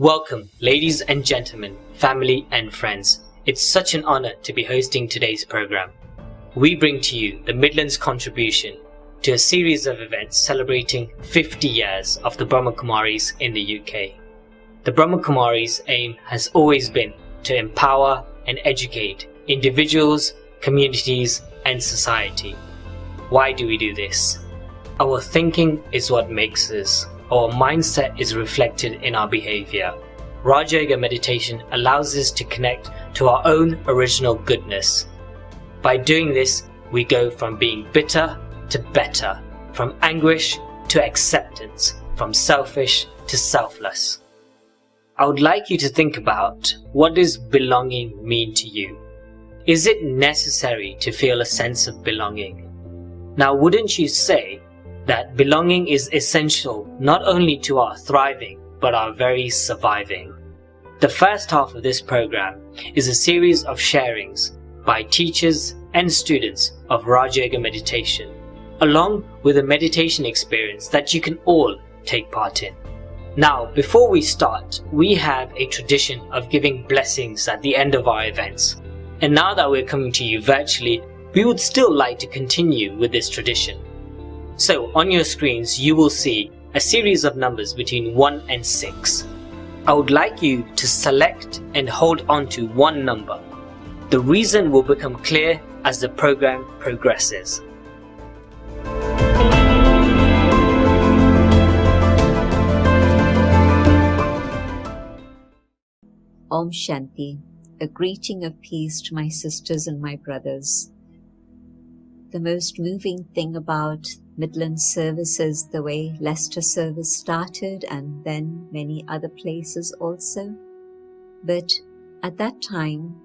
Welcome, ladies and gentlemen, family and friends. It's such an honor to be hosting today's program. We bring to you the Midlands contribution to a series of events celebrating 50 years of the Brahma Kumaris in the UK. The Brahma Kumaris' aim has always been to empower and educate individuals, communities, and society. Why do we do this? Our thinking is what makes us. Our mindset is reflected in our behavior. Raja Yoga meditation allows us to connect to our own original goodness. By doing this, we go from being bitter to better, from anguish to acceptance, from selfish to selfless. I would like you to think about, what does belonging mean to you? Is it necessary to feel a sense of belonging? Now, wouldn't you say that belonging is essential not only to our thriving, but our very surviving? The first half of this program is a series of sharings by teachers and students of Raja Yoga meditation, along with a meditation experience that you can all take part in. Now, before we start, we have a tradition of giving blessings at the end of our events. And now that we're coming to you virtually, we would still like to continue with this tradition. So on your screens, you will see a series of numbers between 1 and 6. I would like you to select and hold on to one number. The reason will become clear as the program progresses. Om Shanti, a greeting of peace to my sisters and my brothers. The most moving thing about Midlands service is the way Leicester service started, and then many other places also. But at that time,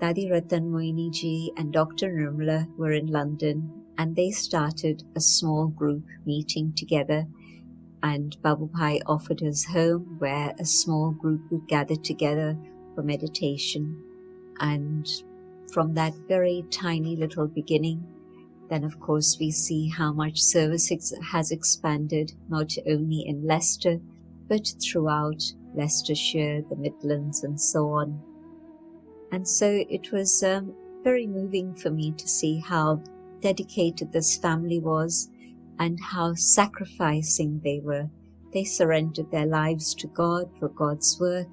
Dadi Ratan Moini ji and Dr. Nirmala were in London, and they started a small group meeting together, and Babu Bhai offered his home where a small group would gather together for meditation. And from that very tiny little beginning, then of course we see how much service has expanded, not only in Leicester, but throughout Leicestershire, the Midlands, and so on. And so it was very moving for me to see how dedicated this family was and how sacrificing they were. They surrendered their lives to God for God's work,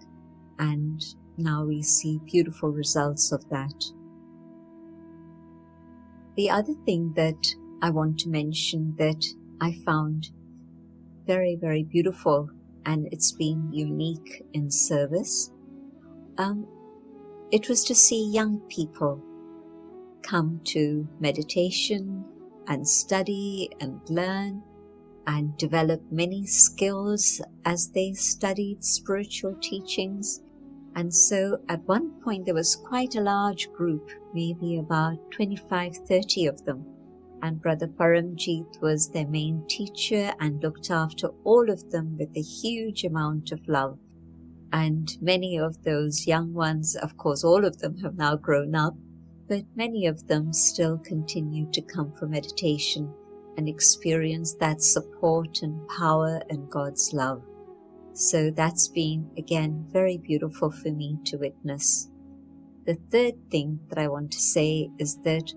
and now we see beautiful results of that. The other thing that I want to mention that I found very, very beautiful, and it's been unique in service, it was to see young people come to meditation and study and learn and develop many skills as they studied spiritual teachings. And so at one point there was quite a large group, maybe about 25-30 of them. And Brother Paramjit was their main teacher and looked after all of them with a huge amount of love. And many of those young ones, of course all of them have now grown up, but many of them still continue to come for meditation and experience that support and power and God's love. So that's been, again, very beautiful for me to witness. The third thing that I want to say is that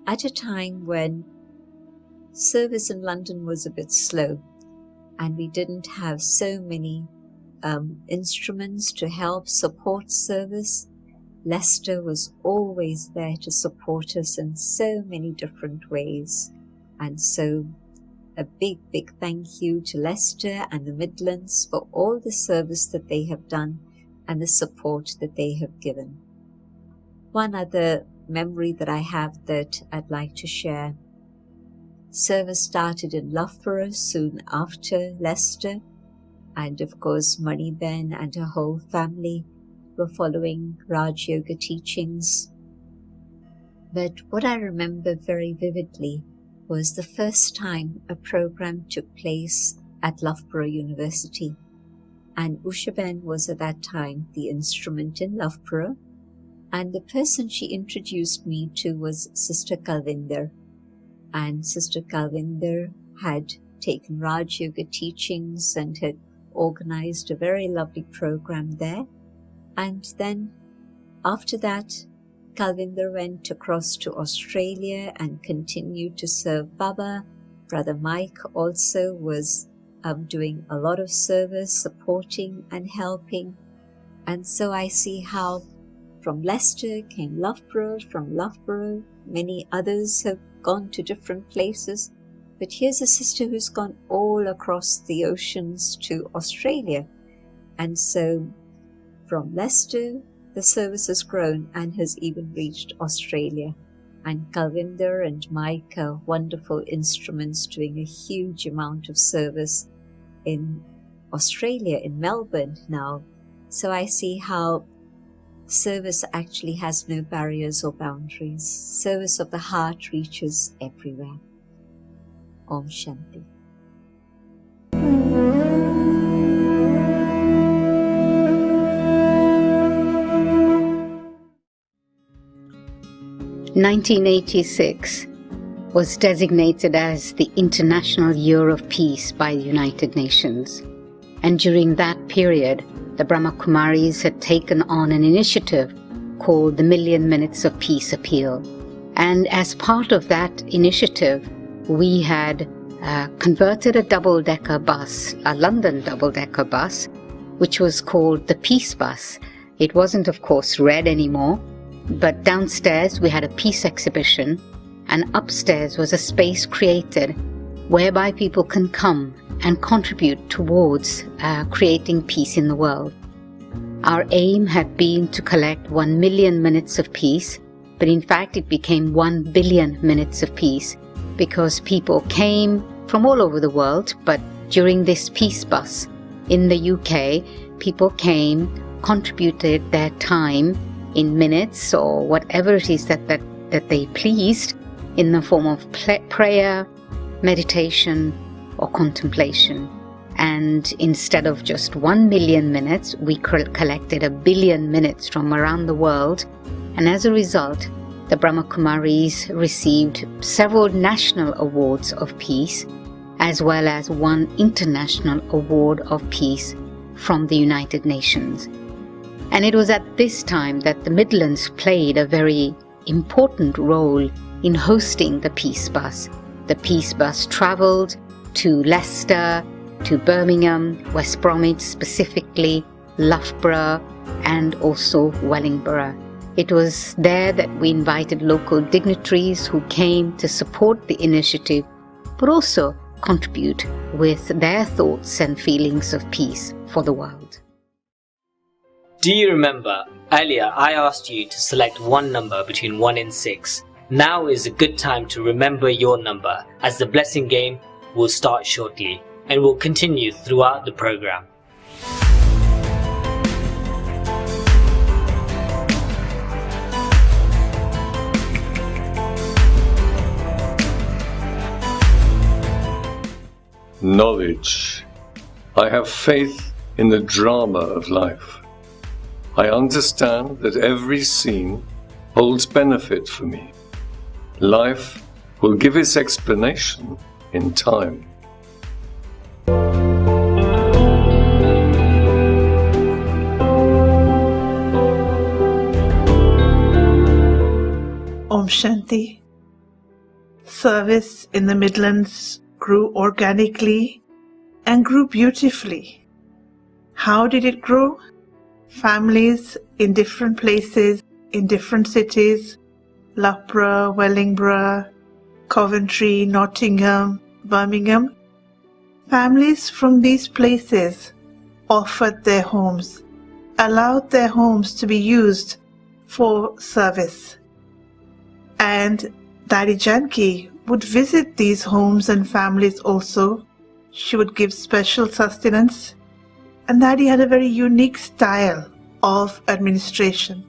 at a time when service in London was a bit slow and we didn't have so many instruments to help support service, Leicester was always there to support us in so many different ways. And so a big, big thank you to Leicester and the Midlands for all the service that they have done and the support that they have given. One other memory that I have that I'd like to share. Service started in Loughborough soon after Leicester, and of course Maniben and her whole family were following Raj Yoga teachings. But what I remember very vividly was the first time a program took place at Loughborough University. And Ushaben was at that time the instrument in Loughborough, and the person she introduced me to was Sister Kalvinder. And Sister Kalvinder had taken Raj Yoga teachings and had organized a very lovely program there. And then after that, Kalvinder went across to Australia and continued to serve Baba. Brother Mike also was doing a lot of service, supporting and helping. And so I see how from Leicester came Loughborough, from Loughborough many others have gone to different places. But here's a sister who's gone all across the oceans to Australia. And so from Leicester, the service has grown and has even reached Australia. And Kalvinder and Mike are wonderful instruments doing a huge amount of service in Australia, in Melbourne now. So I see how service actually has no barriers or boundaries. Service of the heart reaches everywhere. Om Shanti. (1986) was designated as the International Year of Peace by the United Nations. And during that period, the Brahma Kumaris had taken on an initiative called the Million Minutes of Peace Appeal. And as part of that initiative, we had converted a double-decker bus, a London double-decker bus, which was called the Peace Bus. It wasn't, of course, red anymore, but downstairs we had a peace exhibition, and upstairs was a space created whereby people can come and contribute towards creating peace in the world. Our aim had been to collect 1 million minutes of peace, but in fact it became 1 billion minutes of peace, because people came from all over the world. But during this peace bus in the UK, people came, contributed their time in minutes or whatever it is that they pleased, in the form of prayer, meditation or contemplation. And instead of just 1 million minutes, we collected 1 billion minutes from around the world. And as a result, the Brahma Kumaris received several national awards of peace, as well as one international award of peace from the United Nations. And it was at this time that the Midlands played a very important role in hosting the Peace Bus. The Peace Bus travelled to Leicester, to Birmingham, West Bromwich specifically, Loughborough, and also Wellingborough. It was there that we invited local dignitaries who came to support the initiative, but also contribute with their thoughts and feelings of peace for the world. Do you remember earlier I asked you to select one number between 1 and 6? Now is a good time to remember your number, as the blessing game will start shortly and will continue throughout the program. Knowledge. I have faith in the drama of life. I understand that every scene holds benefit for me. Life will give its explanation in time. Om Shanti. Service in the Midlands grew organically and grew beautifully. How did it grow? Families in different places, in different cities, Loughborough, Wellingborough, Coventry, Nottingham, Birmingham. Families from these places offered their homes, allowed their homes to be used for service. And Daddy Janki would visit these homes and families also. She would give special sustenance. And Daddy had a very unique style of administration.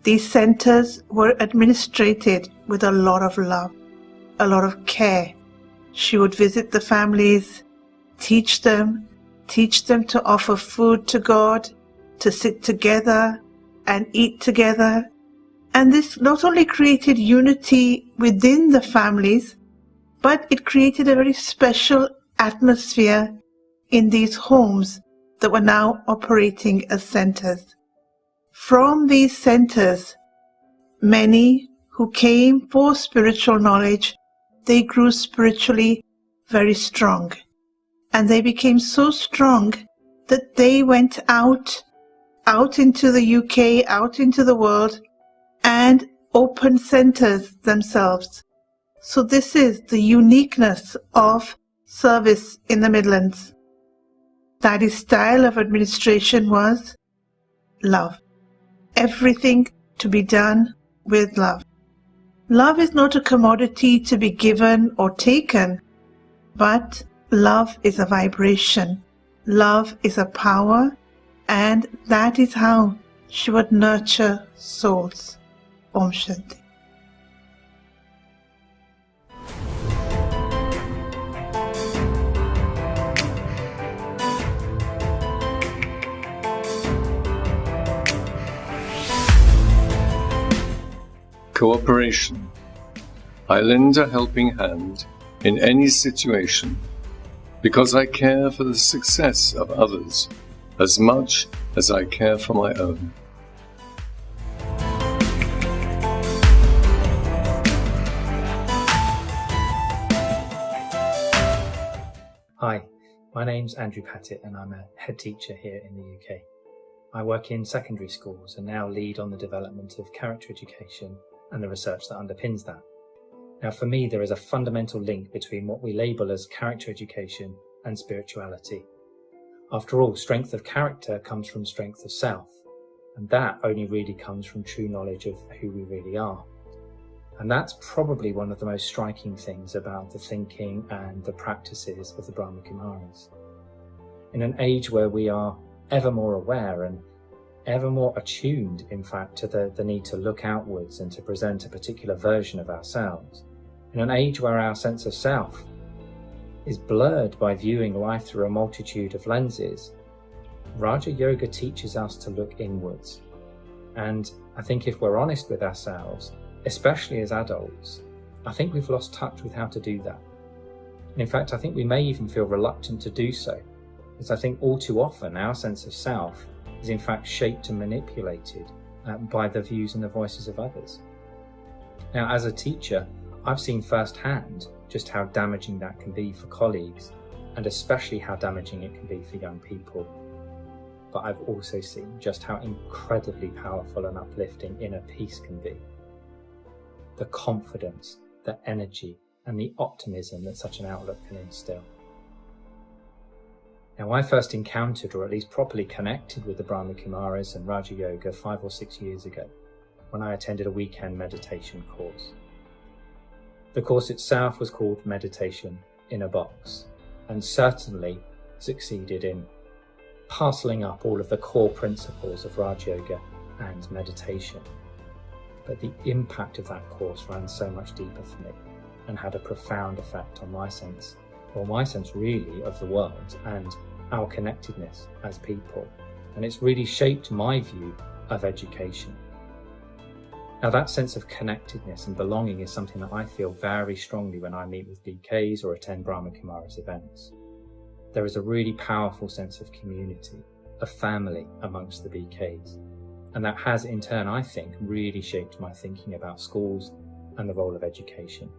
These centers were administrated with a lot of love, a lot of care. She would visit the families, teach them to offer food to God, to sit together and eat together. And this not only created unity within the families, but it created a very special atmosphere in these homes that were now operating as centers. From these centers, many who came for spiritual knowledge, they grew spiritually very strong. And they became so strong that they went out into the UK, out into the world, and opened centers themselves. So this is the uniqueness of service in the Midlands. Daddy's style of administration was love. Everything to be done with love. Love is not a commodity to be given or taken, but love is a vibration. Love is a power, and that is how she would nurture souls. Om Shanti. Cooperation. I lend a helping hand in any situation because I care for the success of others as much as I care for my own. Hi, my name's Andrew Pattett and I'm a head teacher here in the UK. I work in secondary schools and now lead on the development of character education and the research that underpins that. Now, for me, there is a fundamental link between what we label as character education and spirituality. After all, strength of character comes from strength of self, and that only really comes from true knowledge of who we really are. And that's probably one of the most striking things about the thinking and the practices of the Brahma Kumaris. In an age where we are ever more aware and ever more attuned, in fact, to the need to look outwards and to present a particular version of ourselves, in an age where our sense of self is blurred by viewing life through a multitude of lenses, Raja Yoga teaches us to look inwards. And I think if we're honest with ourselves, especially as adults, I think we've lost touch with how to do that. And in fact, I think we may even feel reluctant to do so, because I think all too often our sense of self is in fact shaped and manipulated by the views and the voices of others. Now, as a teacher, I've seen firsthand just how damaging that can be for colleagues, and especially how damaging it can be for young people. But I've also seen just how incredibly powerful and uplifting inner peace can be. The confidence, the energy, and the optimism that such an outlook can instill. Now, I first encountered, or at least properly connected with the Brahma Kumaris and Raja Yoga 5 or 6 years ago, when I attended a weekend meditation course. The course itself was called Meditation in a Box, and certainly succeeded in parceling up all of the core principles of Raja Yoga and meditation. But the impact of that course ran so much deeper for me and had a profound effect on my sense really of the world and our connectedness as people. And it's really shaped my view of education. Now, that sense of connectedness and belonging is something that I feel very strongly when I meet with BKs or attend Brahma Kumaris events. There is a really powerful sense of community, of family amongst the BKs. And that has, in turn, I think, really shaped my thinking about schools and the role of education.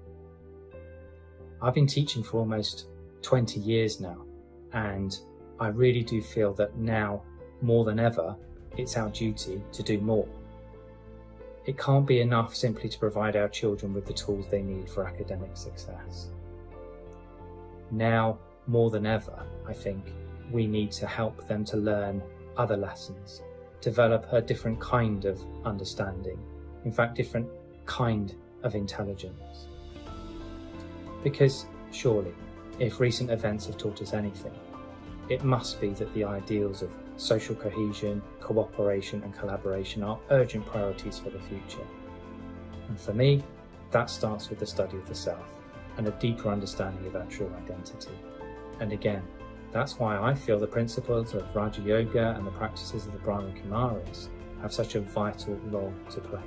I've been teaching for almost 20 years now, and I really do feel that now, more than ever, it's our duty to do more. It can't be enough simply to provide our children with the tools they need for academic success. Now, more than ever, I think, we need to help them to learn other lessons, develop a different kind of understanding, in fact, different kind of intelligence. Because surely, if recent events have taught us anything, it must be that the ideals of social cohesion, cooperation and collaboration are urgent priorities for the future. And for me, that starts with the study of the self and a deeper understanding of our true identity. And again, that's why I feel the principles of Raja Yoga and the practices of the Brahma Kumaris have such a vital role to play.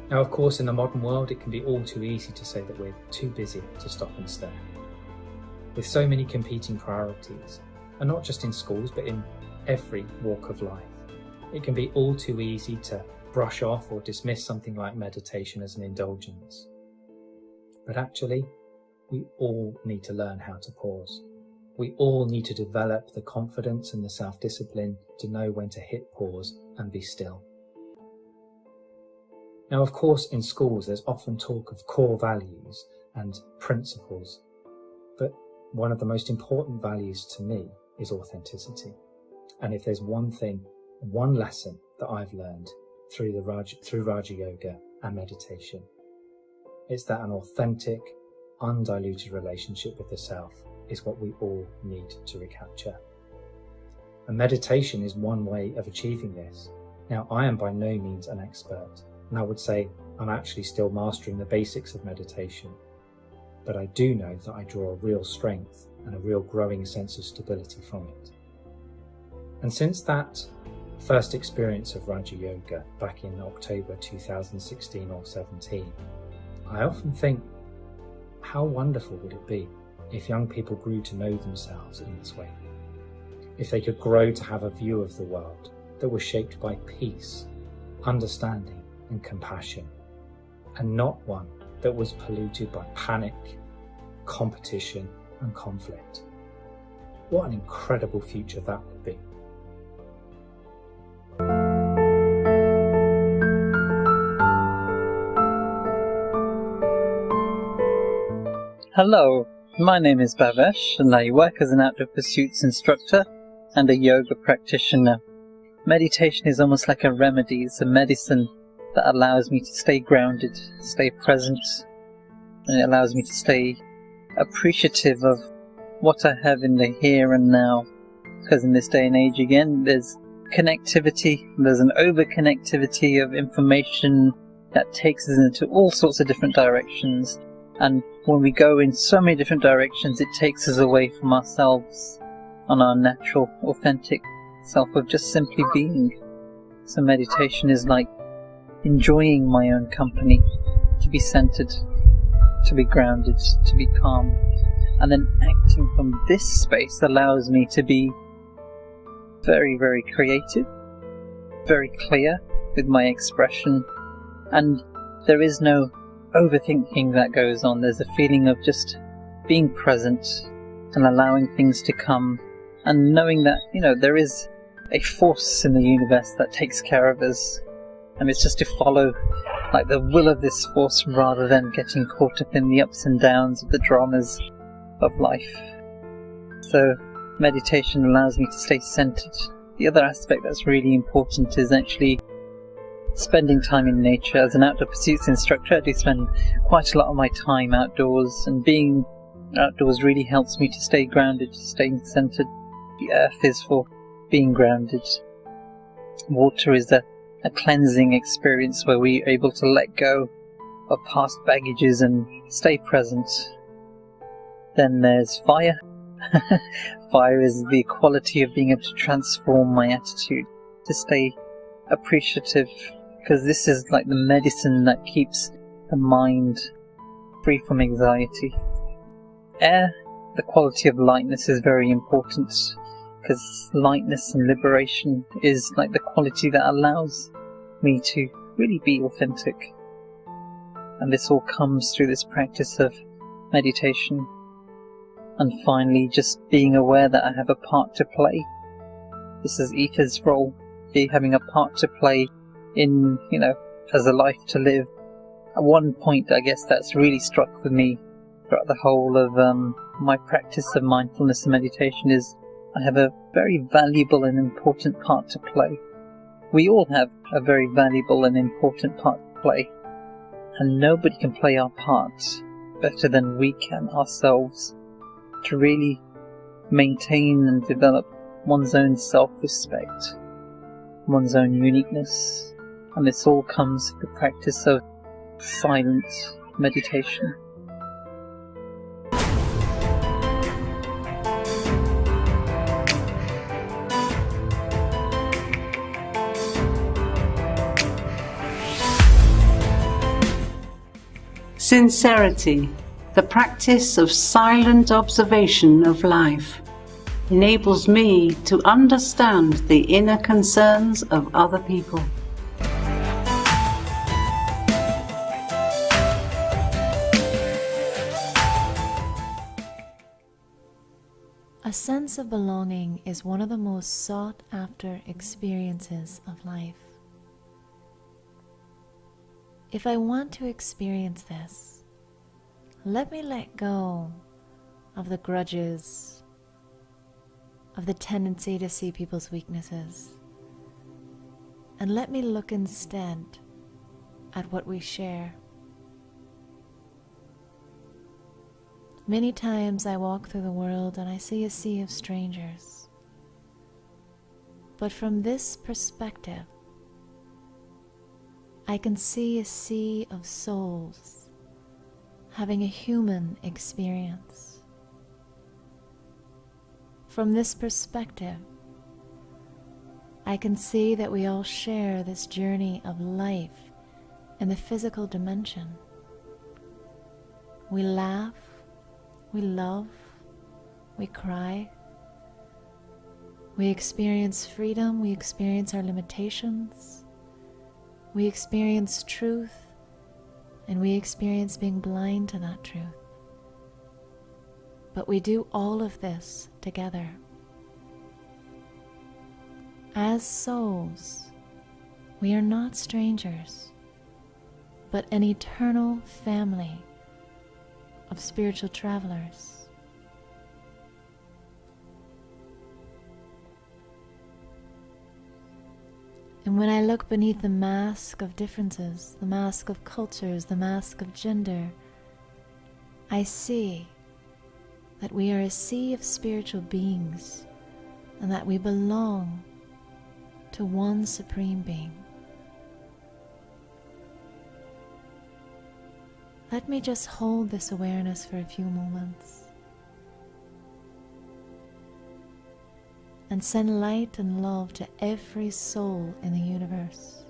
Now, of course, in the modern world, it can be all too easy to say that we're too busy to stop and stare. with so many competing priorities, and not just in schools, but in every walk of life. It can be all too easy to brush off or dismiss something like meditation as an indulgence. But actually, we all need to learn how to pause. We all need to develop the confidence and the self-discipline to know when to hit pause and be still. Now, of course, in schools, there's often talk of core values and principles, but one of the most important values to me is authenticity. And if there's one thing, one lesson that I've learned through Raja Yoga and meditation, it's that an authentic, undiluted relationship with the self is what we all need to recapture. And meditation is one way of achieving this. Now, I am by no means an expert, and I would say I'm actually still mastering the basics of meditation, but I do know that I draw a real strength and a real growing sense of stability from it. And since that first experience of Raja Yoga back in October 2016 or 17, I often think, how wonderful would it be if young people grew to know themselves in this way? If they could grow to have a view of the world that was shaped by peace, understanding and compassion, and not one that was polluted by panic, competition and conflict. What an incredible future that would be. Hello, my name is Bhavesh and I work as an outdoor pursuits instructor and a yoga practitioner. Meditation is almost like a remedy, it's a medicine that allows me to stay grounded, stay present, and it allows me to stay appreciative of what I have in the here and now. Because in this day and age again, there's connectivity, there's an over-connectivity of information that takes us into all sorts of different directions. And when we go in so many different directions, it takes us away from ourselves on our natural, authentic self of just simply being. So meditation is like enjoying my own company, to be centered, to be grounded, to be calm. And then acting from this space allows me to be very, very creative, very clear with my expression, and there is no overthinking that goes on. There's a feeling of just being present and allowing things to come, and knowing that, there is a force in the universe that takes care of us, and it's just to follow like the will of this force rather than getting caught up in the ups and downs of the dramas of life. So meditation allows me to stay centered. The other aspect that's really important is actually spending time in nature. As an outdoor pursuits instructor, I do spend quite a lot of my time outdoors, and being outdoors really helps me to stay grounded, to stay centered. The earth is for being grounded. Water is a cleansing experience where we're able to let go of past baggages and stay present. Then there's fire. Fire is the quality of being able to transform my attitude, to stay appreciative, because this is like the medicine that keeps the mind free from anxiety. Air, the quality of lightness, is very important, because lightness and liberation is like the quality that allows me to really be authentic. And this all comes through this practice of meditation. And finally, just being aware that I have a part to play. This is Ether's role, having a part to play in, as a life to live. At one point, I guess that's really struck with me throughout the whole of my practice of mindfulness and meditation is I have a very valuable and important part to play. We all have a very valuable and important part to play, and nobody can play our part better than we can ourselves, to really maintain and develop one's own self-respect, one's own uniqueness. And this all comes through the practice of silent meditation. Sincerity, The practice of silent observation of life enables me to understand the inner concerns of other people. A sense of belonging is one of the most sought-after experiences of life. If I want to experience this, let me let go of the grudges, of the tendency to see people's weaknesses, and let me look instead at what we share. Many times I walk through the world and I see a sea of strangers. But from this perspective, I can see a sea of souls having a human experience. From this perspective, I can see that we all share this journey of life in the physical dimension. We laugh, we love, we cry, we experience freedom, we experience our limitations, we experience truth, and we experience being blind to that truth. But we do all of this together. As souls, we are not strangers, but an eternal family of spiritual travelers. And when I look beneath the mask of differences, the mask of cultures, the mask of gender, I see that we are a sea of spiritual beings and that we belong to one supreme being. Let me just hold this awareness for a few moments and send light and love to every soul in the universe.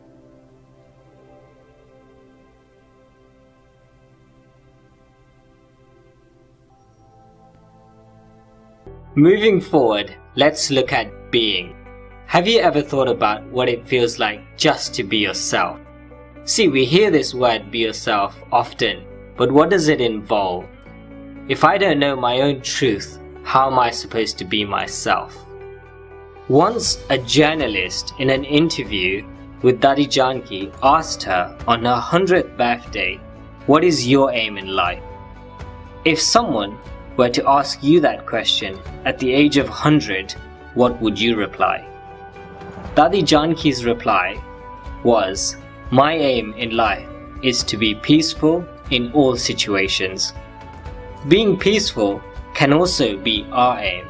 Moving forward, let's look at being. Have you ever thought about what it feels like just to be yourself? See, we hear this word be yourself often, but what does it involve? If I don't know my own truth, how am I supposed to be myself? Once a journalist in an interview with Dadi Janki asked her on her 100th birthday, "What is your aim in life?" If someone were to ask you that question at the age of 100, what would you reply? Dadi Janki's reply was, "My aim in life is to be peaceful in all situations." Being peaceful can also be our aim.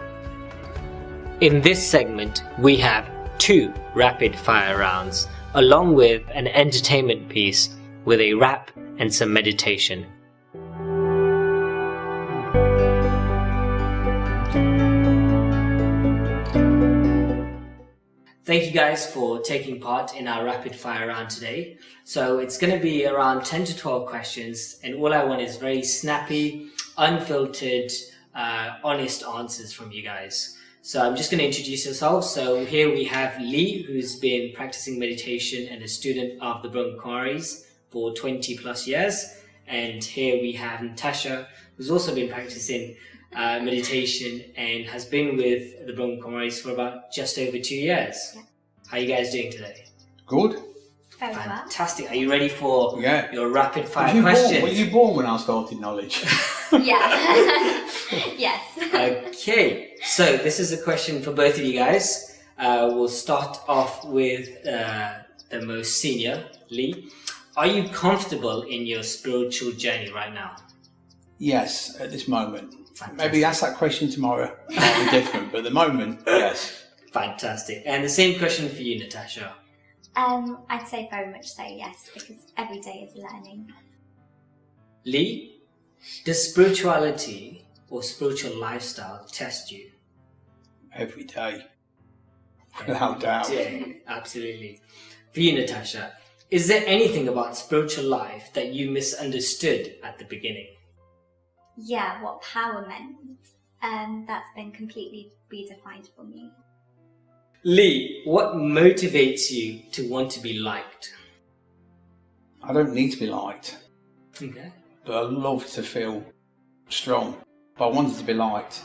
In this segment, we have 2 rapid fire rounds, along with an entertainment piece with a rap and some meditation. Thank you guys for taking part in our rapid fire round today. So it's going to be around 10 to 12 questions, and all I want is very snappy, unfiltered, honest answers from you guys. So I'm just going to introduce yourselves. So here we have Lee, who's been practicing meditation and a student of the Brahma Kumaris for 20 plus years. And here we have Natasha, who's also been practicing meditation and has been with the Brahma Kumaris for about just over 2 years. Yeah. How are you guys doing today? Good. Very well. Fantastic. Are you ready for your rapid fire were questions? Were you born when I started knowledge? Yeah. Yes. Okay. So this is a question for both of you guys. We'll start off with the most senior, Lee. Are you comfortable in your spiritual journey right now? Yes, at this moment. Fantastic. Maybe ask that question tomorrow. That'll be different, but at the moment, yes. Fantastic. And the same question for you, Natasha. I'd say very much so, yes, because every day is learning. Lee, does spirituality or spiritual lifestyle test you? Every day. Without doubt. Yeah, absolutely. For you, Natasha, is there anything about spiritual life that you misunderstood at the beginning? what power meant, that's been completely redefined for me. Lee, what motivates you to want to be liked? I don't need to be liked, Okay. but I love to feel strong. But I wanted to be liked.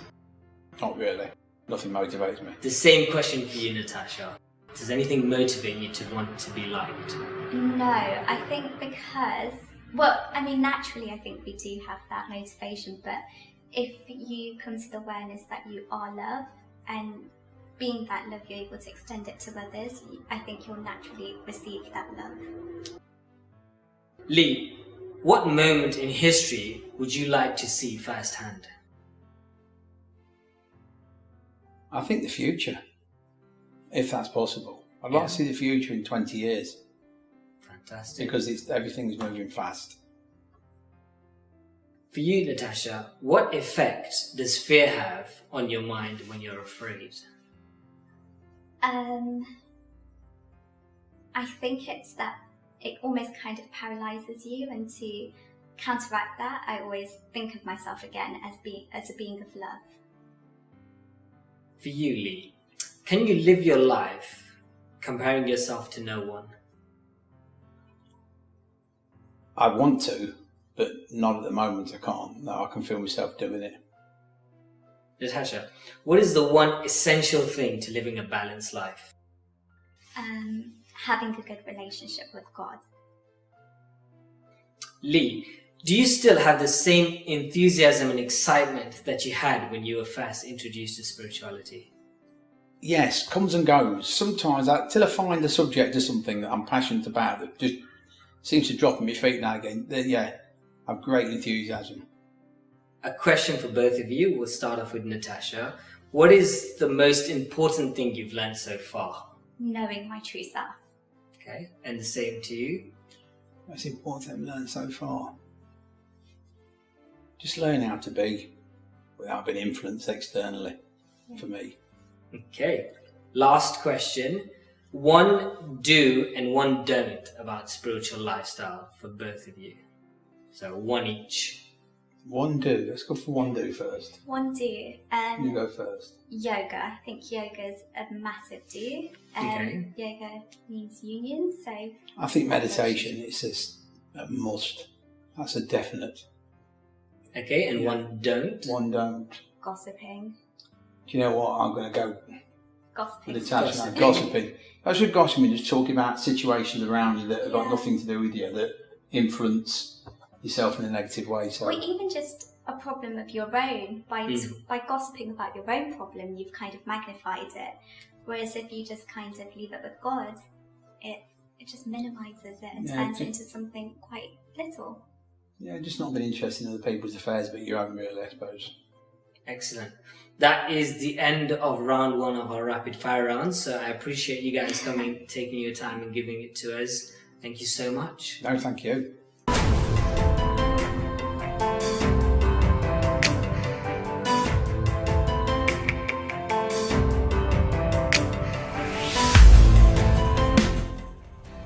Not really. Nothing motivates me. The same question for you, Natasha. Does anything motivate you to want to be liked? No, I think because, well, I mean, naturally I think we do have that motivation, but if you come to the awareness that you are love, and being that love, you're able to extend it to others, I think you'll naturally receive that love. Lee, what moment in history would you like to see firsthand? I think the future, if that's possible. I'd like to see the future in 20 years. Fantastic. Because everything's moving fast. For you, Natasha, what effect does fear have on your mind when you're afraid? I think it's that it almost kind of paralyzes you, and to counteract that, I always think of myself again as a being of love. For you, Lee, can you live your life comparing yourself to no one? I want to, but not at the moment. I can't. No, I can feel myself doing it. Natasha, what is the one essential thing to living a balanced life? Having a good relationship with God. Lee, do you still have the same enthusiasm and excitement that you had when you were first introduced to spirituality? Yes, comes and goes. Sometimes, till I find a subject or something that I'm passionate about, that just seems to drop on my feet now and again, I have great enthusiasm. A question for both of you. We'll start off with Natasha. What is the most important thing you've learned so far? Knowing my true self. Okay, and the same to you? Most important thing I've learned so far. Just learn how to be without being influenced externally, for me. Okay, last question. One do and one don't about spiritual lifestyle for both of you. So one each. One do. Let's go for one do first. One do. You go first. Yoga. I think yoga is a massive do. Okay. Yoga means union, so... I think meditation is a must. That's a definite. Okay, and one don't? One don't. Gossiping. Do you know what? I'm going to go... Gossiping. Natasha, gossiping. That's what gossiping, just talking about situations around you that have got nothing to do with you, that influence yourself in a negative way. So. Or even just a problem of your own. By gossiping about your own problem, you've kind of magnified it. Whereas if you just kind of leave it with God, it just minimises it and turns it into something quite little. Yeah, just not being interested in other people's affairs but your own, really, I suppose. Excellent. That is the end of round one of our rapid fire rounds. So I appreciate you guys coming, taking your time and giving it to us. Thank you so much. No, thank you.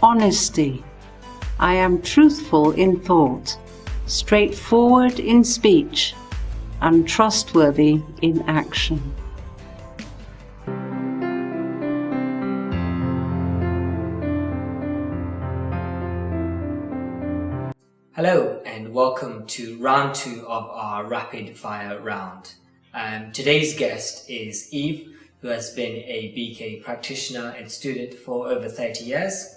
Honesty. I am truthful in thought, straightforward in speech, and trustworthy in action. Hello and welcome to round two of our rapid fire round. Today's guest is Eve, who has been a BK practitioner and student for over 30 years.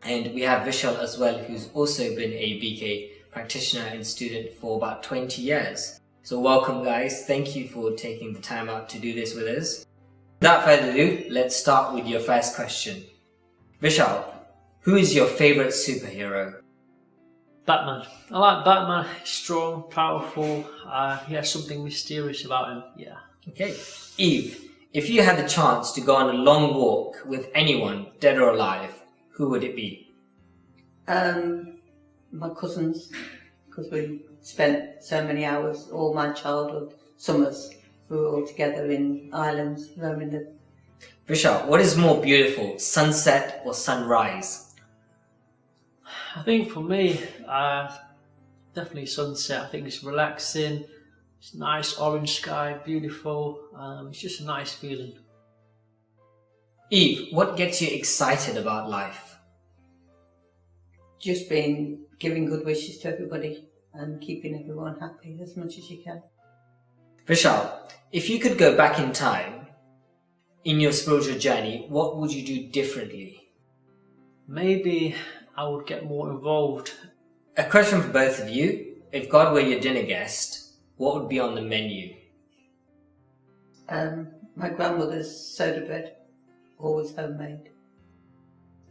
And we have Vishal as well, who's also been a BK practitioner and student for about 20 years. So welcome guys, thank you for taking the time out to do this with us. Without further ado, let's start with your first question. Vishal, who is your favourite superhero? Batman. I like Batman. He's strong, powerful. He has something mysterious about him. Yeah. Okay. Eve, if you had the chance to go on a long walk with anyone, dead or alive, who would it be? My cousins, because we spent so many hours, all my childhood, summers, we were all together in islands, roaming the... Vishal, what is more beautiful, sunset or sunrise? I think for me, definitely sunset. I think it's relaxing. It's nice orange sky, beautiful. It's just a nice feeling. Eve, what gets you excited about life? Just giving good wishes to everybody and keeping everyone happy as much as you can. Vishal, if you could go back in time in your spiritual journey, what would you do differently? Maybe I would get more involved. A question for both of you. If God were your dinner guest, what would be on the menu? My grandmother's soda bread, always homemade.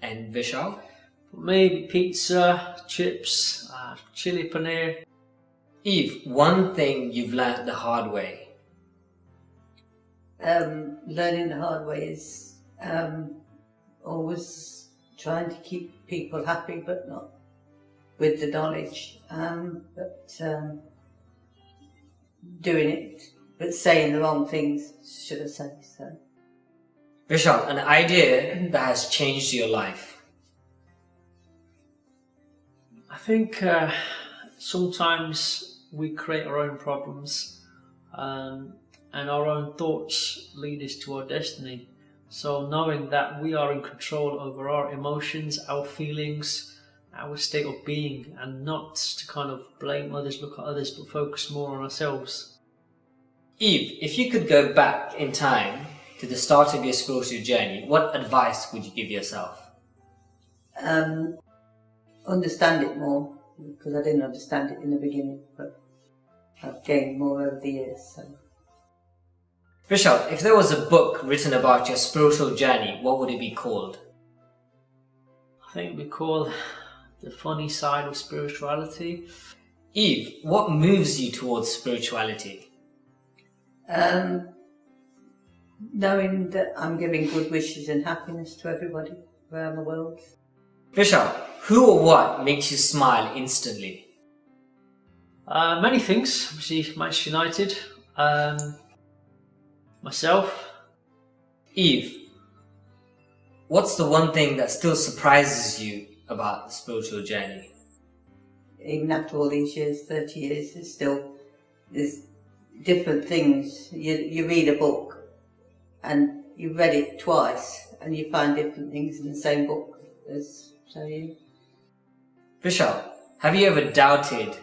And Vishal? Maybe pizza, chips, chili paneer. Eve, one thing you've learned the hard way. Learning the hard way is always trying to keep people happy, but not with the knowledge. Doing it, but saying the wrong things, should I say. So. Vishal, an idea that has changed your life. I think sometimes we create our own problems, and our own thoughts lead us to our destiny. So knowing that we are in control over our emotions, our feelings, our state of being, and not to kind of blame others, look at others, but focus more on ourselves. Eve, if you could go back in time to the start of your spiritual journey, what advice would you give yourself? Understand it more, because I didn't understand it in the beginning, but I've gained more over the years. So. Vishal, if there was a book written about your spiritual journey, what would it be called? I think it would be called The Funny Side of Spirituality. Eve, what moves you towards spirituality? Knowing that I'm giving good wishes and happiness to everybody around the world. Vishal, who or what makes you smile instantly? Many things. Obviously, Manchester United. Myself. Eve, what's the one thing that still surprises you about the spiritual journey? Even after all these years, 30 years, there's different things. You read a book and you've read it twice and you find different things in the same book. Vishal, have you ever doubted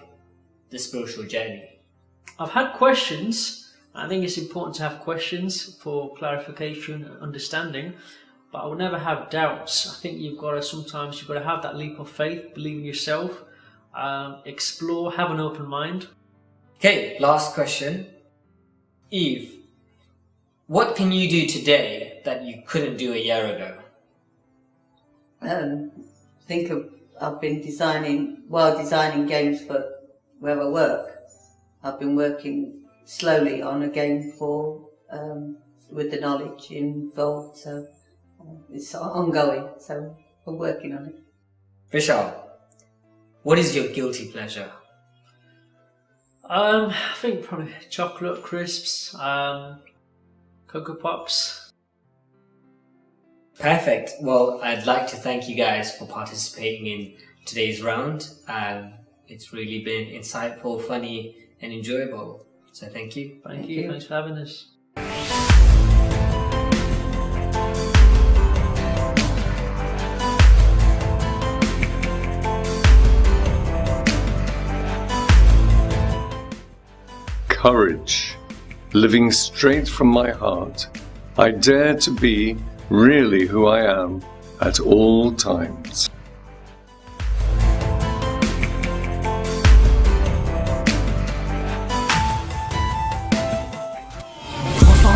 the spiritual journey? I've had questions. I think it's important to have questions for clarification and understanding, but I would never have doubts. I think sometimes you've got to have that leap of faith, believe in yourself, explore, have an open mind. Okay, last question. Eve, what can you do today that you couldn't do a year ago? I've been designing games for where I work. I've been working slowly on a game with the knowledge involved, so it's ongoing, so we're working on it. Vishal, what is your guilty pleasure? I think probably chocolate crisps, Cocoa Pops. Perfect. Well, I'd like to thank you guys for participating in today's round. It's really been insightful, funny, and enjoyable. So thank you. Thank you. Thanks for having us. Courage. Living straight from my heart, I dare to be really who I am at all times.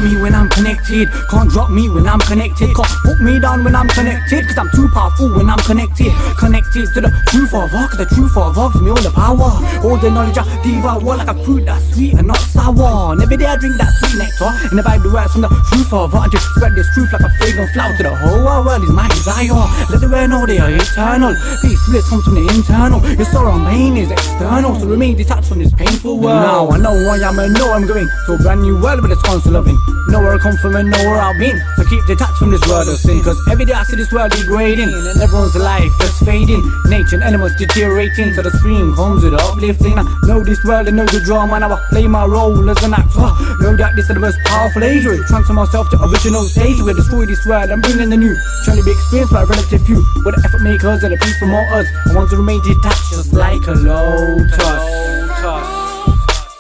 Me when I'm connected, can't drop me when I'm connected, can't put me down when I'm connected, cause I'm too powerful when I'm connected to the truth of all, cause the truth of all gives me all the power, all the knowledge I devour like a fruit that's sweet and not sour, and every day I drink that sweet nectar, and the Bible words from the truth of all, and just spread this truth like a fragrant flower to the whole world is my desire, let the world know they are eternal, peace bliss comes from the internal, your sorrow and pain is external, so remain detached from this painful world. Now I know I am and know I'm going to a brand new world with a constant loving. Know where I come from even know where I've been. So keep detached from this world of sin, cause every day I see this world degrading, and everyone's life just fading. Nature and animals deteriorating, so the scream comes with uplifting. I know this world and know the drama, now I play my role as an actor. Know that this is the most powerful age, where I transfer myself to original stage, where destroy this world and bring in the new. Trying to be experienced by a relative few, with the effort makers and the peace promoters. I want to remain detached just like a lotus.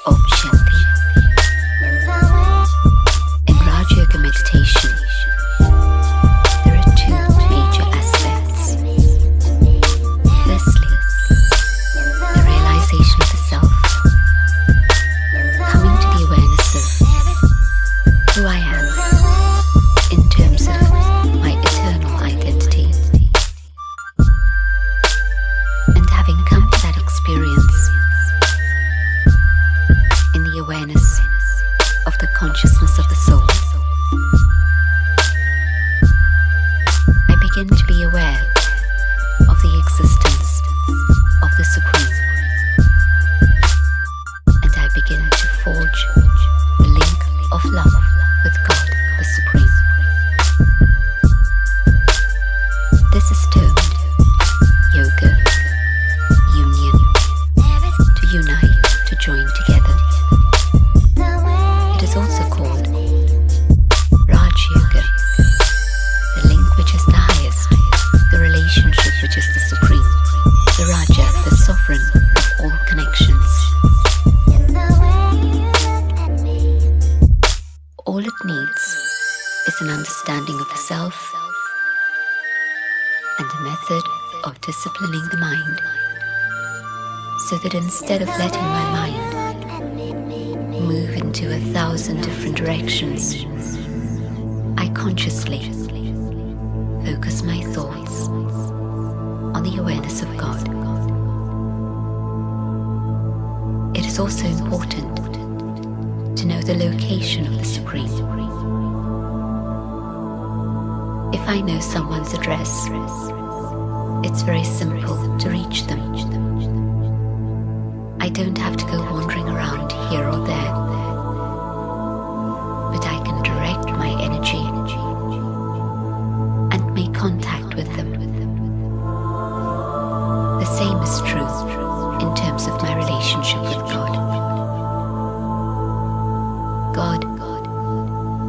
Om Shanti. In Raj Yoga meditation, there are two major aspects. Firstly, the realization of the self, coming to the awareness of who I am in terms of my eternal identity. And having come to that experience in the awareness of the consciousness of the soul, I begin to be aware of the existence of the Supreme, and I begin to forge the link of love with God, the Supreme. This is termed yoga, union, to unite, to join together. It is also called Raj Yoga, the link which is the highest, the relationship which is the supreme, the Raja, the sovereign of all connections. All it needs is an understanding of the self and a method of disciplining the mind, so that instead of letting my mind move into 1,000 different directions, I consciously focus my thoughts on the awareness of God. It is also important to know the location of the Supreme. If I know someone's address, it's very simple to reach them. I don't have to go wandering around here or there, but I can direct my energy and make contact with them. The same is true in terms of my relationship with God. God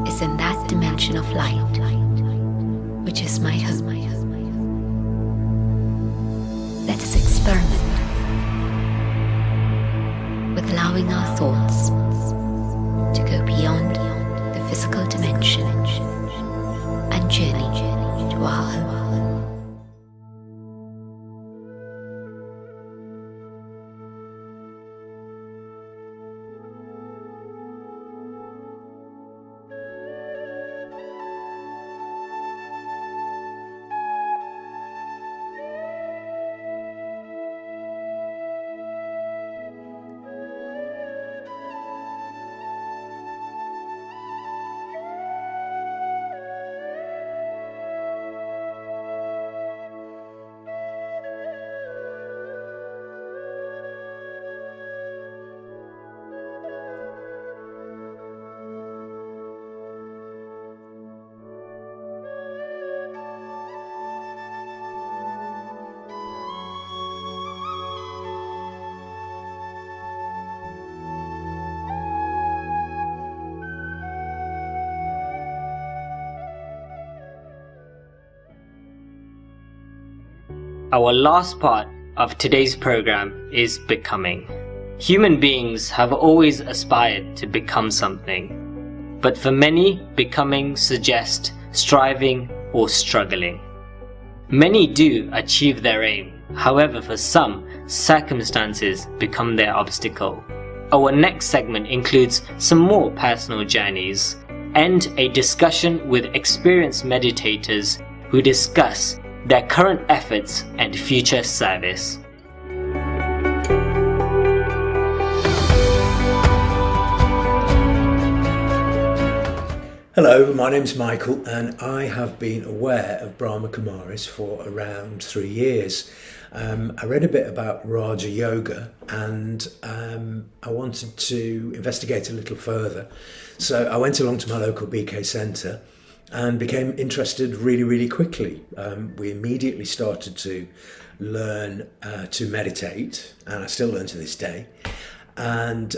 is in that dimension of light, which is my home. Let us experiment with allowing our thoughts to go beyond the physical dimension and journey to our home. Our last part of today's program is becoming. Human beings have always aspired to become something, but for many, becoming suggests striving or struggling. Many do achieve their aim, however for some, circumstances become their obstacle. Our next segment includes some more personal journeys and a discussion with experienced meditators who discuss their current efforts and future service. Hello, my name's Michael and I have been aware of Brahma Kumaris for around 3 years. I read a bit about Raja Yoga and I wanted to investigate a little further. So I went along to my local BK centre and became interested really, really quickly. We immediately started to learn to meditate, and I still learn to this day. And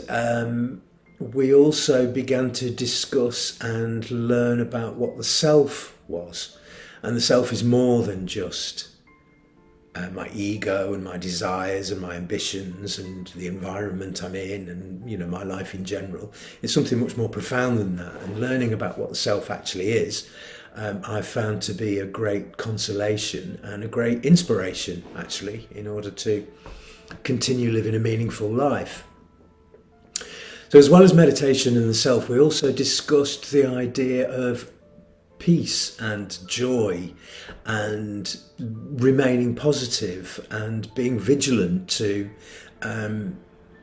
we also began to discuss and learn about what the self was. And the self is more than just my ego and my desires and my ambitions and the environment I'm in and, you know, my life in general. It's something much more profound than that. And learning about what the self actually is, I've found to be a great consolation and a great inspiration, actually, in order to continue living a meaningful life. So as well as meditation and the self, we also discussed the idea of peace and joy and remaining positive and being vigilant to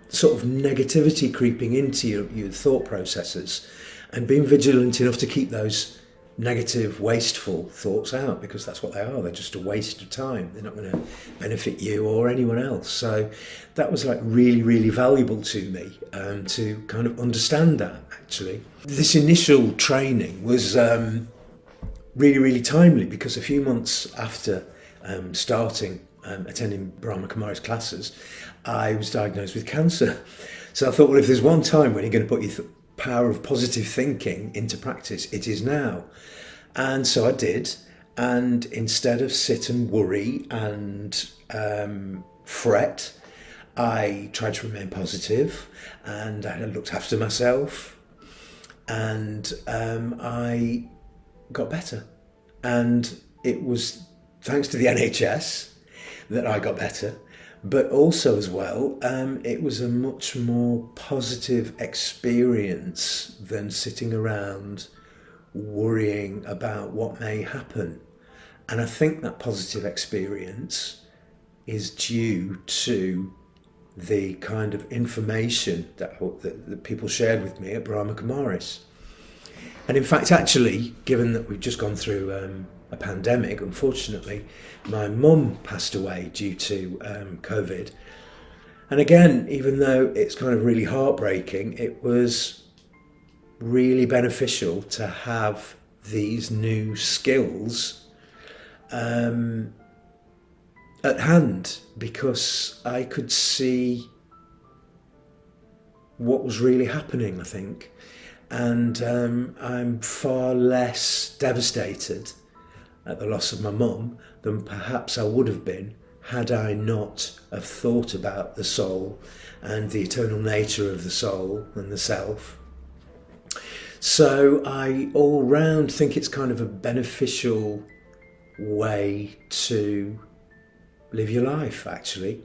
sort of negativity creeping into your thought processes, and being vigilant enough to keep those negative, wasteful thoughts out, because that's what they are. They're just a waste of time. They're not going to benefit you or anyone else. So that was like really, really valuable to me, to kind of understand that, actually. This initial training was really, really timely, because a few months after starting attending Brahma Kumaris classes, I was diagnosed with cancer. So I thought, well, if there's one time when you're going to put your power of positive thinking into practice, it is now. And so I did. And instead of sit and worry and fret, I tried to remain positive, and I looked after myself, and I got better. And it was thanks to the NHS that I got better, but also as well, it was a much more positive experience than sitting around worrying about what may happen. And I think that positive experience is due to the kind of information that people shared with me at Brahma Kumaris. And in fact, actually, given that we've just gone through a pandemic, unfortunately, my mum passed away due to COVID. And again, even though it's kind of really heartbreaking, it was really beneficial to have these new skills at hand, because I could see what was really happening, I think. And I'm far less devastated at the loss of my mum than perhaps I would have been had I not have thought about the soul and the eternal nature of the soul and the self. So I all round think it's kind of a beneficial way to live your life, actually.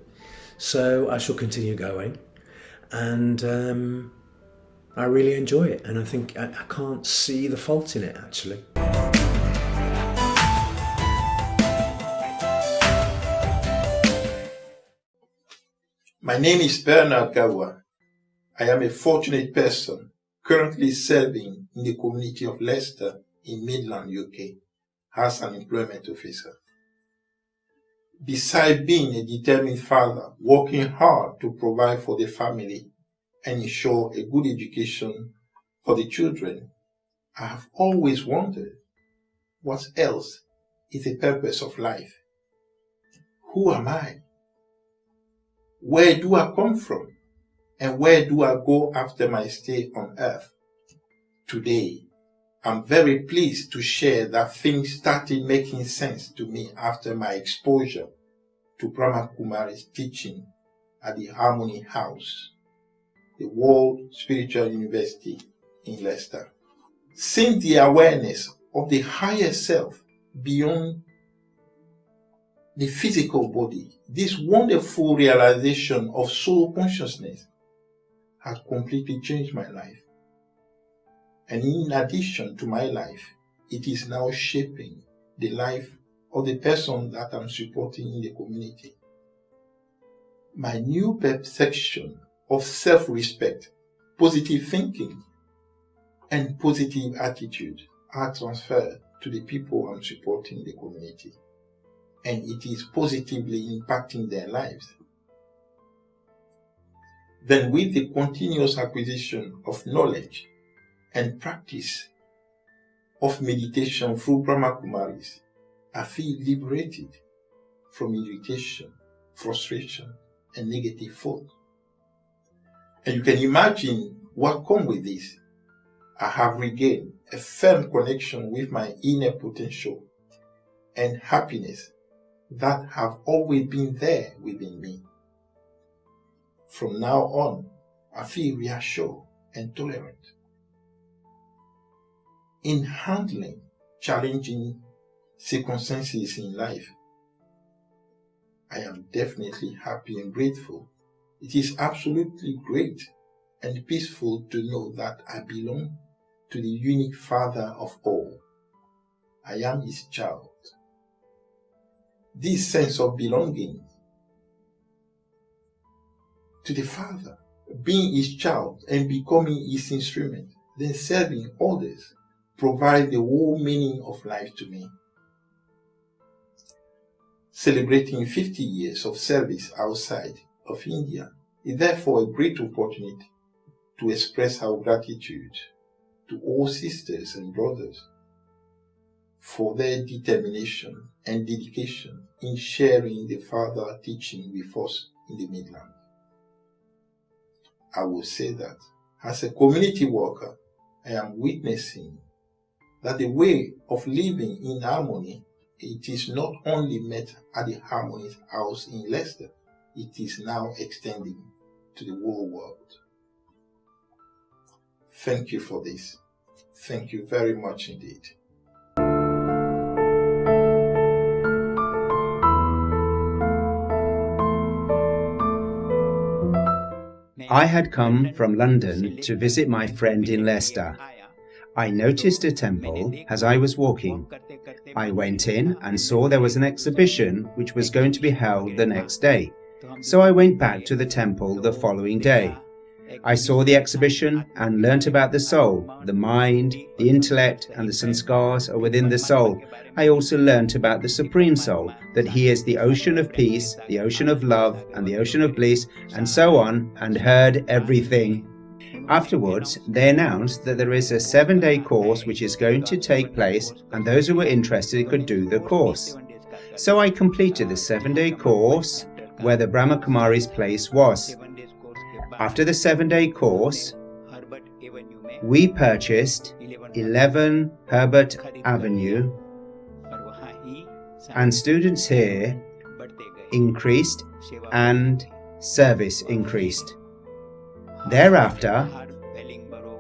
So I shall continue going, and I really enjoy it, and I think I can't see the fault in it, actually. My name is Bernard Gawa. I am a fortunate person currently serving in the community of Leicester in Midland, UK, as an employment officer. Besides being a determined father, working hard to provide for the family and ensure a good education for the children, I have always wondered, what else is the purpose of life? Who am I? Where do I come from? And where do I go after my stay on earth? Today, I'm very pleased to share that things started making sense to me after my exposure to Brahma Kumaris teaching at the Harmony House, the World Spiritual University in Leicester. Since the awareness of the higher self beyond the physical body, this wonderful realization of soul consciousness has completely changed my life. And in addition to my life, it is now shaping the life of the person that I'm supporting in the community. My new perception of self-respect, positive thinking, and positive attitude are transferred to the people I'm supporting in the community, and it is positively impacting their lives. Then with the continuous acquisition of knowledge and practice of meditation through Brahma Kumaris, I feel liberated from irritation, frustration, and negative thought. And you can imagine what comes with this. I have regained a firm connection with my inner potential and happiness that have always been there within me. From now on, I feel reassured and tolerant. In handling challenging circumstances in life, I am definitely happy and grateful. It is absolutely great and peaceful to know that I belong to the unique Father of all. I am His child. This sense of belonging to the Father, being His child and becoming His instrument, then serving others, provide the whole meaning of life to me. Celebrating 50 years of service outside of India is therefore a great opportunity to express our gratitude to all sisters and brothers for their determination and dedication in sharing the Father teaching with us in the Midlands. I will say that as a community worker, I am witnessing that the way of living in harmony, it is not only met at the Harmony House in Leicester, it is now extending to the whole world. Thank you for this. Thank you very much indeed. I had come from London to visit my friend in Leicester. I noticed a temple as I was walking. I went in and saw there was an exhibition which was going to be held the next day. So I went back to the temple the following day. I saw the exhibition and learnt about the soul, the mind, the intellect and the sanskars are within the soul. I also learnt about the Supreme Soul, that He is the ocean of peace, the ocean of love and the ocean of bliss, and so on, and heard everything. Afterwards, they announced that there is a 7-day course which is going to take place, and those who were interested could do the course. So I completed the 7-day course where the Brahma Kumaris place was. After the 7-day course, we purchased 11 Herbert Avenue, and students here increased and service increased. Thereafter,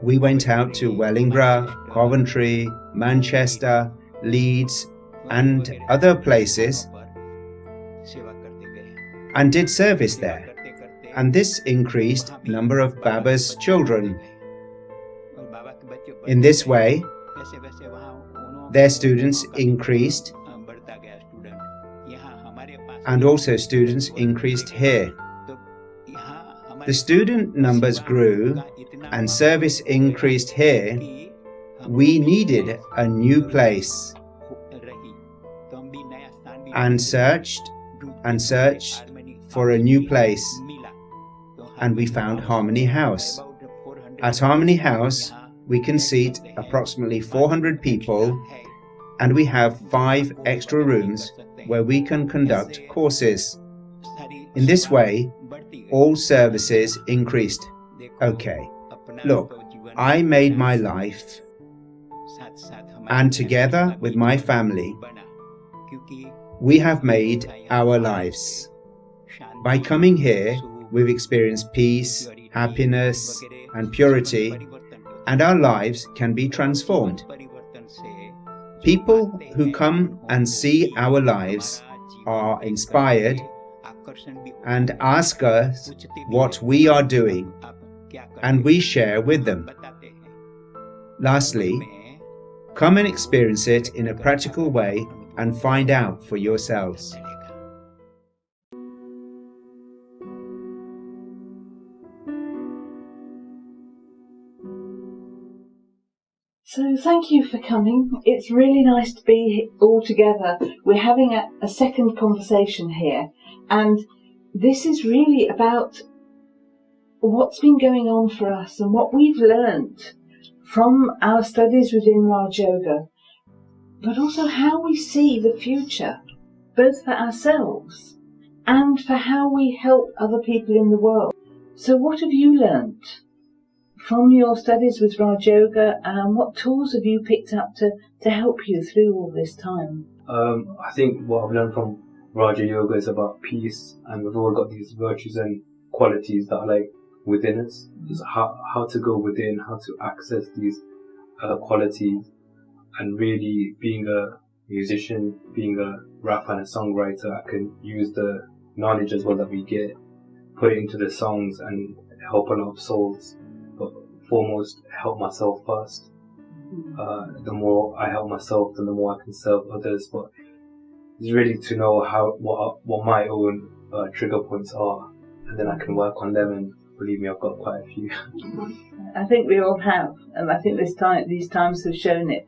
we went out to Wellingborough, Coventry, Manchester, Leeds and other places and did service there. And this increased number of Baba's children. In this way, their students increased and also students increased here. The student numbers grew and service increased here. We needed a new place and searched for a new place. And we found Harmony House. At Harmony House, we can seat approximately 400 people, and we have 5 extra rooms where we can conduct courses. In this way, all services increased. Okay, look, I made my life, and together with my family, we have made our lives. By coming here, we've experienced peace, happiness, and purity, and our lives can be transformed. People who come and see our lives are inspired and ask us what we are doing, and we share with them. Lastly, come and experience it in a practical way and find out for yourselves. So thank you for coming. It's really nice to be all together. We're having a second conversation here, and this is really about what's been going on for us and what we've learnt from our studies within Raj Yoga, but also how we see the future, both for ourselves and for how we help other people in the world. So what have you learnt from your studies with Raj Yoga, and what tools have you picked up to help you through all this time? I think what I've learned from Raja Yoga is about peace, and we've all got these virtues and qualities that are like within us. Is how to go within, how to access these qualities, and really being a musician, being a rapper and a songwriter, I can use the knowledge as well that we get, put it into the songs and help a lot of souls. But foremost, help myself first. The more I help myself, then the more I can serve others. But it's really to know what my own trigger points are, and then I can work on them. And believe me, I've got quite a few. I think we all have, and I think these times have shown it.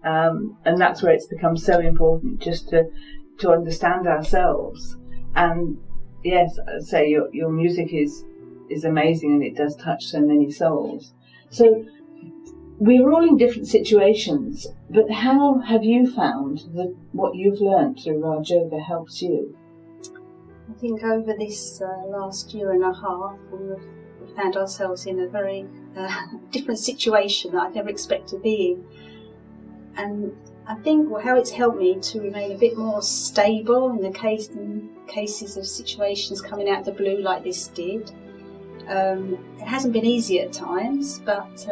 And that's where it's become so important, just to understand ourselves. And yes, I'd say your music is amazing, and it does touch so many souls. So we're all in different situations, but how have you found that what you've learnt through Raj Yoga helps you? I think over this last year and a half, we've found ourselves in a very different situation that I'd never expected to be in. And I think how it's helped me to remain a bit more stable in cases of situations coming out of the blue like this did. It hasn't been easy at times, but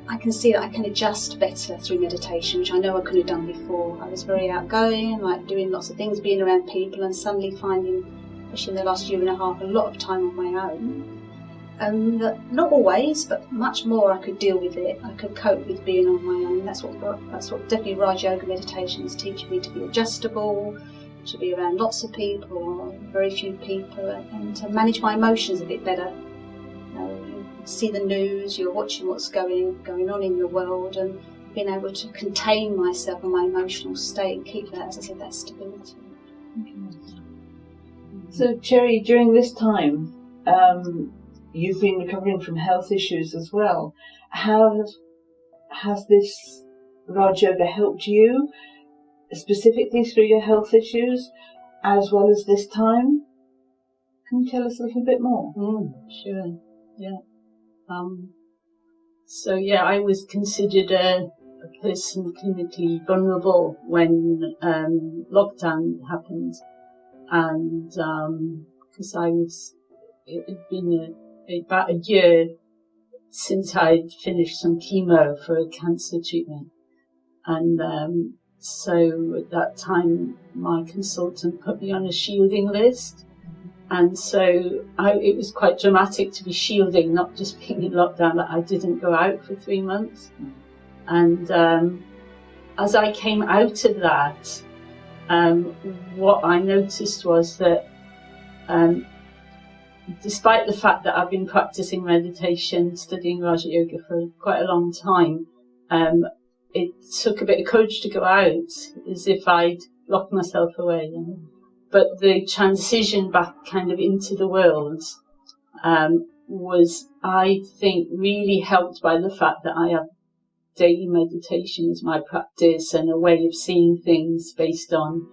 I can see that I can adjust better through meditation, which I know I could have done before. I was very outgoing, like doing lots of things, being around people, and suddenly finding, especially in the last year and a half, a lot of time on my own. Not always, but much more I could deal with it. I could cope with being on my own. That's what definitely Raj Yoga meditation is teaching me, to be adjustable, to be around lots of people or very few people, and to manage my emotions a bit better. You see the news, you're watching what's going on in the world, and being able to contain myself and my emotional state, keep that, as I said, that stability. So, Cherry, during this time, you've been recovering from health issues as well. How has this Raj Yoga helped you, specifically through your health issues, as well as this time? Can you tell us a little bit more? Sure, yeah. I was considered a person clinically vulnerable when lockdown happened, and because it had been about a year since I'd finished some chemo for a cancer treatment, and so at that time my consultant put me on a shielding list, and so it was quite dramatic to be shielding, not just being in lockdown, that I didn't go out for 3 months. And as I came out of that, what I noticed was that despite the fact that I've been practicing meditation, studying Raja Yoga for quite a long time, it took a bit of courage to go out, as if I'd locked myself away. But the transition back kind of into the world was, I think, really helped by the fact that I have daily meditation as my practice and a way of seeing things based on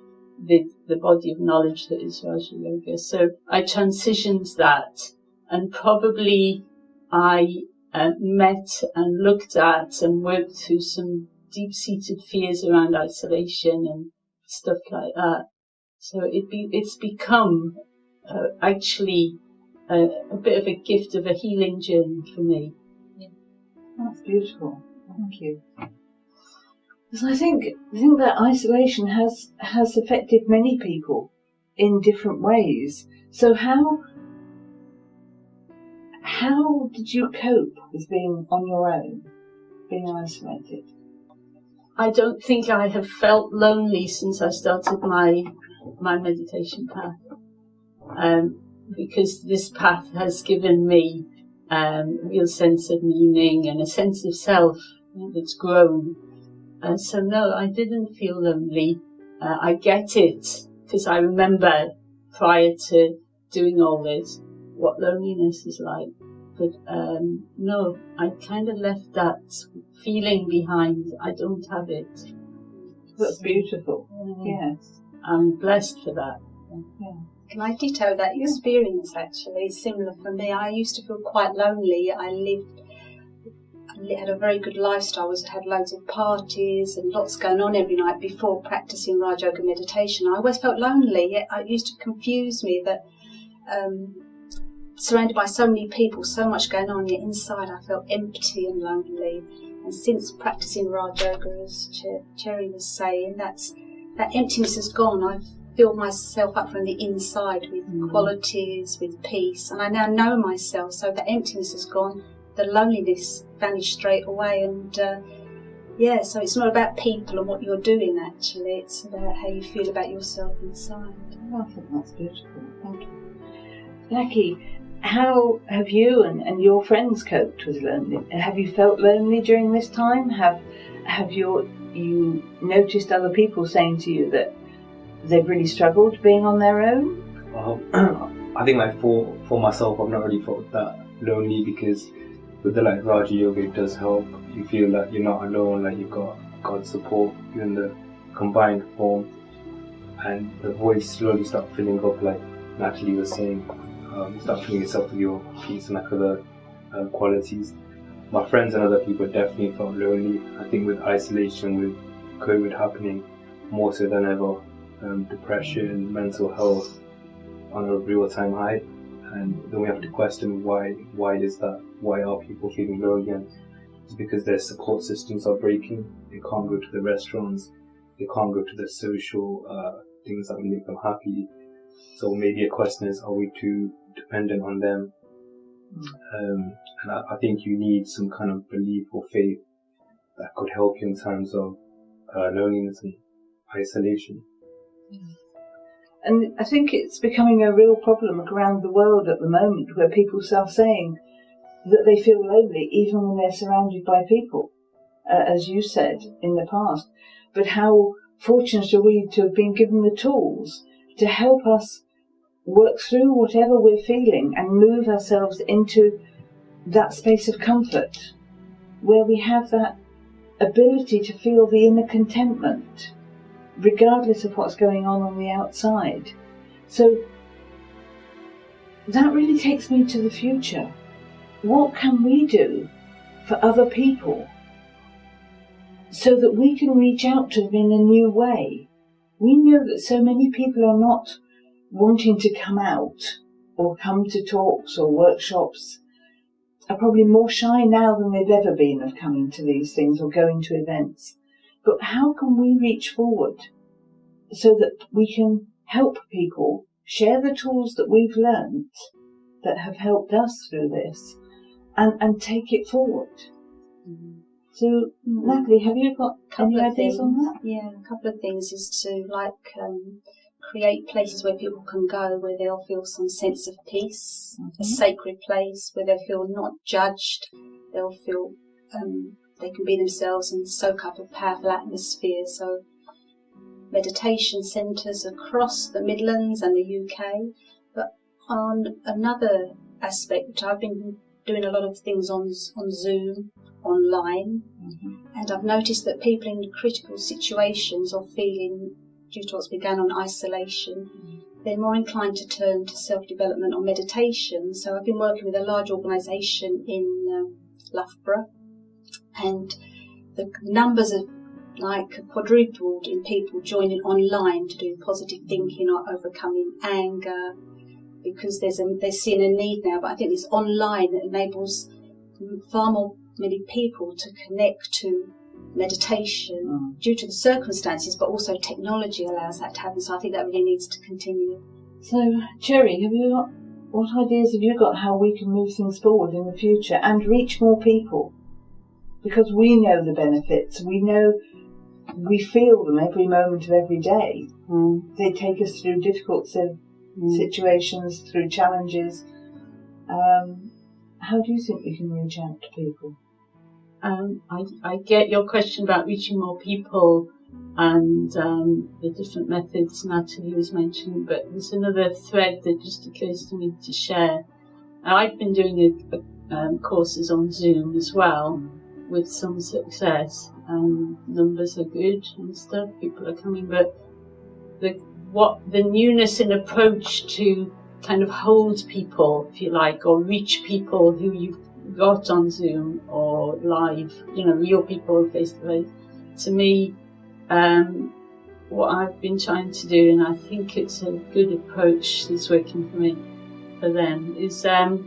the body of knowledge that is Raja Yoga. So I transitioned that, and probably I met and looked at and worked through some deep-seated fears around isolation and stuff like that. So it's become actually a bit of a gift of a healing journey for me. Yeah. That's beautiful. Thank you. Because I think that isolation has affected many people in different ways. So how did you cope with being on your own, being isolated? I don't think I have felt lonely since I started my meditation path, because this path has given me a real sense of meaning and a sense of self that's grown. So no, I didn't feel lonely. I get it, because I remember prior to doing all this what loneliness is like. But no, I kind of left that feeling behind. I don't have it. That's beautiful. Yes. I'm blessed for that. Yeah. Can I ditto that experience, actually? It's similar for me. I used to feel quite lonely. I had a very good lifestyle. I had loads of parties and lots going on every night before practicing Raja Yoga meditation. I always felt lonely. It used to confuse me that surrounded by so many people, so much going on, yet inside I felt empty and lonely. And since practicing Raja Yoga, as Cherry was saying, that emptiness has gone. I've filled myself up from the inside with qualities, with peace, and I now know myself, so the emptiness has gone. The loneliness vanished straight away, and so it's not about people and what you're doing, actually. It's about how you feel about yourself inside. I think that's beautiful. Thank you. Blackie, how have you and your friends coped with loneliness? Have you felt lonely during this time? Have you noticed other people saying to you that they've really struggled being on their own? I think like for myself, I've not really felt that lonely, because with the like Raja Yoga, it does help. You feel that you're not alone, like you've got God's support. You're in the combined form, and the voice slowly starts filling up, like Natalie was saying. You start filling yourself with your peace and like other qualities. My friends and other people definitely felt lonely. I think with isolation, with COVID happening more so than ever, depression, mental health on a real-time high, and then we have to question why is that? Why are people feeling lonely? And it's because their support systems are breaking. They can't go to the restaurants, they can't go to the social things that will make them happy. So maybe a question is, are we too dependent on them? And I think you need some kind of belief or faith that could help you in terms of loneliness and isolation. And I think it's becoming a real problem around the world at the moment, where people are saying that they feel lonely even when they're surrounded by people, as you said in the past. But how fortunate are we to have been given the tools to help us work through whatever we're feeling and move ourselves into that space of comfort, where we have that ability to feel the inner contentment, regardless of what's going on the outside. So that really takes me to the future. What can we do for other people so that we can reach out to them in a new way? We know that so many people are not wanting to come out or come to talks or workshops, are probably more shy now than they've ever been of coming to these things or going to events. But how can we reach forward so that we can help people share the tools that we've learnt that have helped us through this and take it forward? So, Natalie, have you got any ideas on that? Yeah, a couple of things is to create places where people can go, where they'll feel some sense of peace, a sacred place where they feel not judged, they'll feel they can be themselves and soak up a powerful atmosphere. So meditation centres across the Midlands and the UK. But on another aspect, which I've been doing a lot of things on Zoom, online, and I've noticed that people in critical situations or feeling, due to what's been going on, isolation, they're more inclined to turn to self-development or meditation. So I've been working with a large organisation in Loughborough, and the numbers have quadrupled in people joining online to do positive thinking or overcoming anger, because they're seeing a need now. But I think this online enables far more many people to connect to meditation due to the circumstances, but also technology allows that to happen. So I think that really needs to continue. So, Cherry, what ideas have you got how we can move things forward in the future and reach more people? Because we know the benefits, we feel them every moment of every day. They take us through difficult situations, through challenges. How do you think we can reach out to people? I get your question about reaching more people and the different methods Natalie was mentioning, but there's another thread that just occurs to me to share. Now, I've been doing courses on Zoom as well, with some success. Numbers are good and stuff, people are coming, but the newness in approach to kind of hold people, if you like, or reach people who you've got on Zoom or live, real people face to face. To me, what I've been trying to do, and I think it's a good approach that's working for them, is a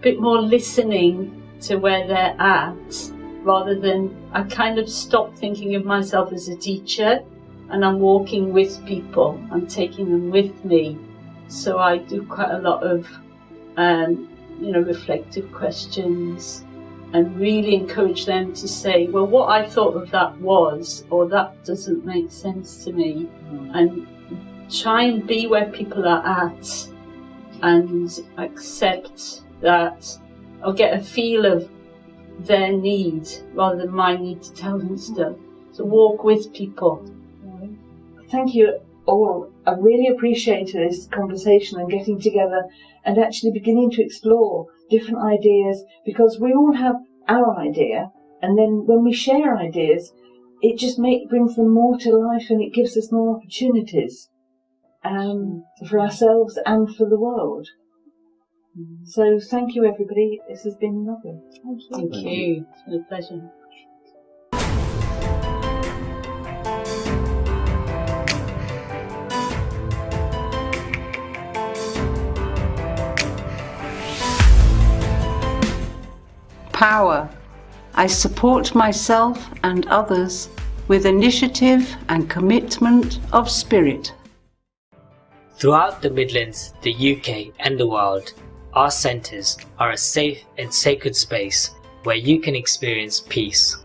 bit more listening to where they're at, rather than, I kind of stopped thinking of myself as a teacher, and I'm walking with people, I'm taking them with me. So I do quite a lot of, reflective questions, and really encourage them to say, well, what I thought of that was, or that doesn't make sense to me, and try and be where people are at, and accept that, or get a feel of their need rather than my need to tell them stuff. So walk with people. Thank you all. I really appreciate this conversation and getting together and actually beginning to explore different ideas, because we all have our idea, and then when we share ideas, it just brings them more to life, and it gives us more opportunities for ourselves and for the world. So thank you, everybody. This has been lovely. Thank you. Thank you. It's been a pleasure. Power. I support myself and others with initiative and commitment of spirit. Throughout the Midlands, the UK and the world, our centres are a safe and sacred space where you can experience peace,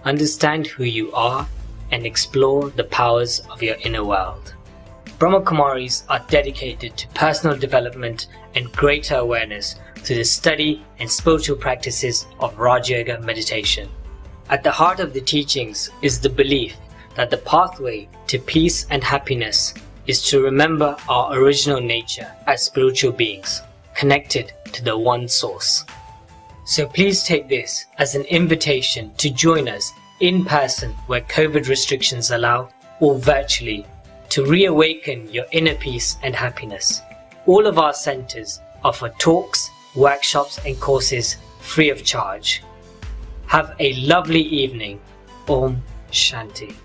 understand who you are, and explore the powers of your inner world. Brahma Kumaris are dedicated to personal development and greater awareness through the study and spiritual practices of Raja Yoga meditation. At the heart of the teachings is the belief that the pathway to peace and happiness is to remember our original nature as spiritual beings, connected to the one source. So please take this as an invitation to join us in person where COVID restrictions allow, or virtually, to reawaken your inner peace and happiness. All of our centres offer talks, workshops and courses free of charge. Have a lovely evening. Om Shanti.